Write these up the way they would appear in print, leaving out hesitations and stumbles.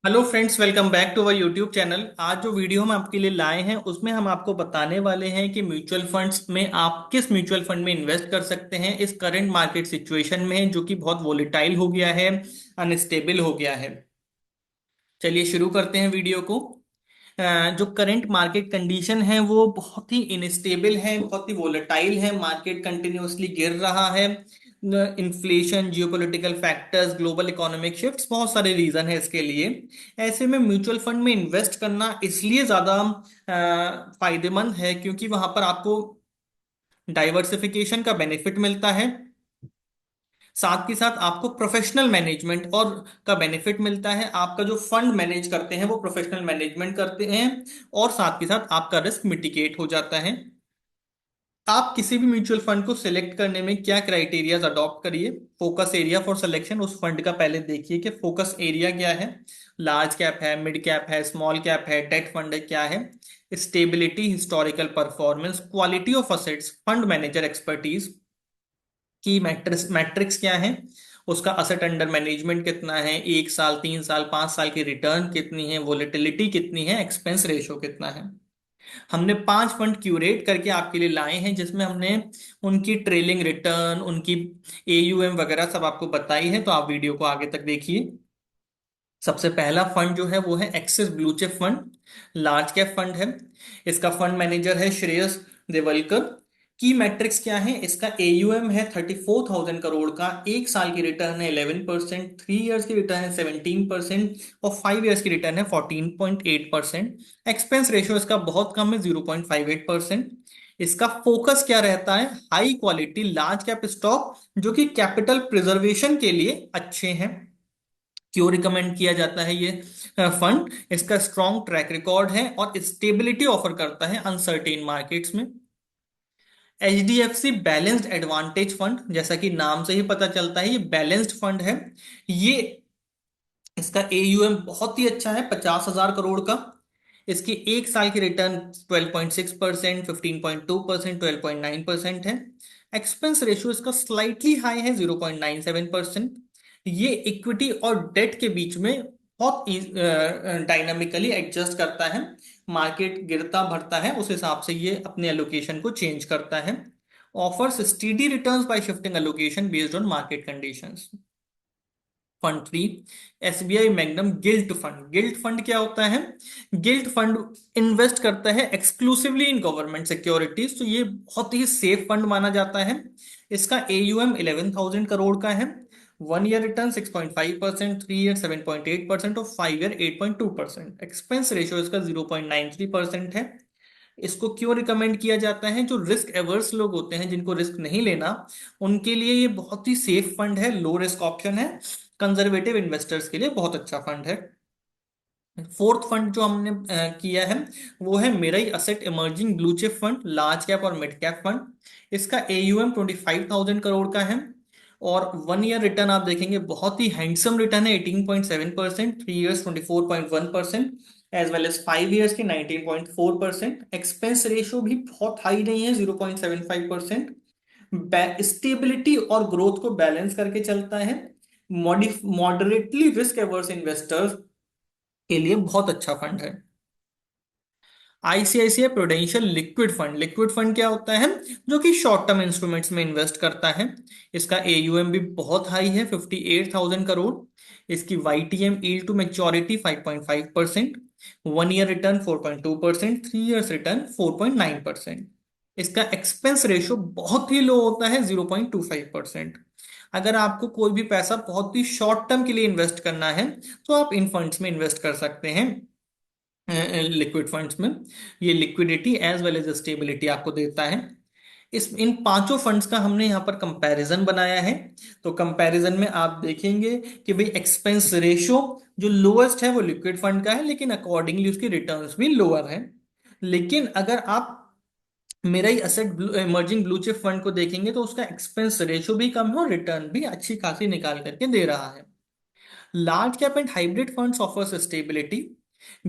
Hello friends, welcome back to our YouTube channel. आज जो video हम आपके लिए लाए हैं उसमें हम आपको बताने वाले हैं कि म्यूचुअल फंड्स में आप किस म्यूचुअल फंड में इन्वेस्ट कर सकते हैं इस करंट मार्केट सिचुएशन में, जो कि बहुत वोलेटाइल हो गया है, अनस्टेबल हो गया है। चलिए शुरू करते हैं वीडियो को। जो करंट मार्केट कंडीशन है वो बहुत ही इनस्टेबल है, बहुत ही वोलेटाइल है। मार्केट कंटिन्यूअसली गिर रहा है। Inflation, geopolitical factors, global economic shifts, बहुत सारे रीजन है इसके लिए। ऐसे में म्यूचुअल फंड में इन्वेस्ट करना इसलिए ज्यादा फायदेमंद है क्योंकि वहां पर आपको डाइवर्सिफिकेशन का बेनिफिट मिलता है। साथ के साथ आपको प्रोफेशनल मैनेजमेंट और का बेनिफिट मिलता है। आपका जो फंड मैनेज करते हैं वो प्रोफेशनल मैनेजमेंट करते हैं। और साथ के साथ आपका रिस्क मिटिगेट हो जाता है। आप किसी भी म्यूचुअल फंड को सिलेक्ट करने में क्या क्राइटेरियाज अडॉप्ट करिए। फोकस एरिया फॉर सिलेक्शन, उस फंड का पहले देखिए कि फोकस एरिया क्या है। लार्ज कैप है, मिड कैप है, स्मॉल कैप है, डेट फंड है, क्या है। Stability, historical performance, quality of assets, fund manager expertise की मैट्रिक्स मैट्रिक्स क्या है। उसका असेट अंडर मैनेजमेंट कितना है, 1 साल, 3 साल, 5 साल की रिटर्न कितनी है, वोलेटिलिटी कितनी है, एक्सपेंस रेशियो कितना है। हमने 5 फंड क्यूरेट करके आपके लिए लाए हैं जिसमें हमने उनकी ट्रेलिंग रिटर्न, उनकी एयूएम वगैरह सब आपको बताई है, तो आप वीडियो को आगे तक देखिए। सबसे पहला फंड जो है वो है axis blue chip fund. Large cap fund है। इसका फंड मैनेजर है श्रेयस देवलकर। की मैट्रिक्स क्या है, इसका एयूएम है 34,000 करोड़ का। 1 साल की रिटर्न है 11%, 3 इयर्स की रिटर्न है 17%, और 5 इयर्स की रिटर्न है 14.8%। एक्सपेंस रेशियो इसका बहुत कम है, 0.58%। इसका फोकस क्या रहता है, high quality large cap stock जो कि कैपिटल प्रिजर्वेशन के लिए अच्छे हैं। क्यों रिकमेंड किया जाता है ये फंड, इसका स्ट्रॉन्ग ट्रैक रिकॉर्ड है और स्टेबिलिटी ऑफर करता है अनसर्टेन मार्केट्स में। HDFC बैलेंस्ड एडवांटेज फंड, जैसा कि नाम से ही पता चलता है ये बैलेंस्ड फंड है। ये इसका एयूएम बहुत ही अच्छा है, 50,000 करोड़ का। इसकी 1 साल की रिटर्न 12.6%, 15.2%, 12.9% है। एक्सपेंस रेशियो इसका स्लाइटली हाई है, 0.97%। ये इक्विटी और डेट के बीच में बहुत डायनामिकली एडजस्ट करता है। मार्केट गिरता बढ़ता है उस हिसाब से ये अपने एलोकेशन को चेंज करता है। Offers steady returns bye shifting allocation based on market conditions. Fund 3, SBI magnum guilt fund. Guilt fund क्या होता है, गिल्ट फंड इन्वेस्ट करता है एक्सक्लूसिवली इन गवर्नमेंट सिक्योरिटीज, तो ये बहुत ही सेफ फंड माना जाता है। इसका एयूएम 11,000 करोड़ का है। 1 ईयर रिटर्न 6.5%, 3 ईयर 7.8%, और 5 ईयर 8.2%। एक्सपेंस रेशियो इसका 0.93% है। इसको क्यों रिकमेंड किया जाता है, जो रिस्क एवर्स लोग होते हैं जिनको रिस्क नहीं लेना, उनके लिए ये बहुत ही सेफ फंड है, लो रिस्क ऑप्शन है। कंजर्वेटिव इन्वेस्टर्स के लिए बहुत अच्छा फंड है। फोर्थ फंड जो हमने किया है वो है Mirae asset emerging blue chip fund, large cap और मिड कैप फंड। इसका एयूएम 25,000 करोड़ का है। और 1 ईयर रिटर्न आप देखेंगे बहुत ही हैंडसम रिटर्न है, 18.7%, 3 years 24.1%, as well as 5 years की 19.4%। एक्सपेंस रेशियो भी बहुत हाई नहीं है, 0.75%। स्टेबिलिटी और ग्रोथ को बैलेंस करके चलता है। मॉडरेटली रिस्क एवर्स इन्वेस्टर्स के लिए बहुत अच्छा फंड है। ICICI prudential liquid fund. Liquid fund क्या होता है, जो कि शॉर्ट टर्म इंस्ट्रूमेंट्स में इन्वेस्ट करता है। इसका एयूएम भी बहुत हाई है, 58,000 करोड़। इसकी YTM yield to maturity 5.5%, 1 year return 4.2%, 3 years return 4.9%। इसका एक्सपेंस रेशियो बहुत ही लो होता है, 0.25%। अगर आपको कोई भी पैसा बहुत ही शॉर्ट टर्म के लिए इन्वेस्ट करना है तो आप इन फंड्स में इन्वेस्ट कर सकते हैं, लिक्विड फंड्स में। ये liquidity as well as stability आपको देता है। इस इन पांचों फंड्स का हमने यहाँ पर कंपैरिजन बनाया है। तो कंपैरिजन में आप देखेंगे कि भाई एक्सपेंस रेशियो जो लोएस्ट है वो लिक्विड फंड का है, लेकिन अकॉर्डिंगली उसकी रिटर्न्स भी लोअर है। लेकिन अगर आप Mirae asset emerging blue chip fund को देखेंगे तो उसका एक्सपेंस रेशियो भी कम है और रिटर्न भी अच्छी खासी निकाल करके दे रहा है। Large cap and hybrid funds offers stability.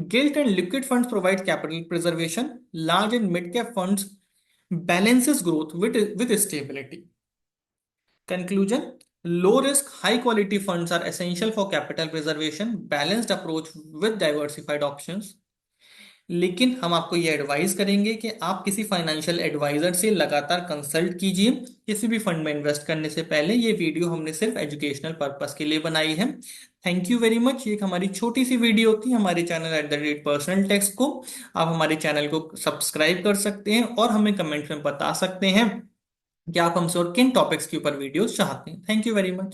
Gilt and liquid funds provide capital preservation. Large and mid cap funds balances growth with stability. Conclusion. Low risk high quality funds are essential for capital preservation, balanced approach with diversified options. लेकिन हम आपको ये advice करेंगे कि आप किसी financial adviser से लगातार कंसल्ट कीजिए किसी भी फंड में इन्वेस्ट करने से पहले। ये वीडियो हमने सिर्फ एजुकेशनल पर्पस के लिए बनाई है। Thank you very much. ये एक हमारी छोटी सी वीडियो थी हमारे चैनल @पर्सनल टैक्स को। आप हमारे चैनल को सब्सक्राइब कर सकते हैं और हमें कमेंट में बता सकते हैं कि आप हमसे और किन टॉपिक्स के ऊपर वीडियोस चाहते हैं। Thank you very much.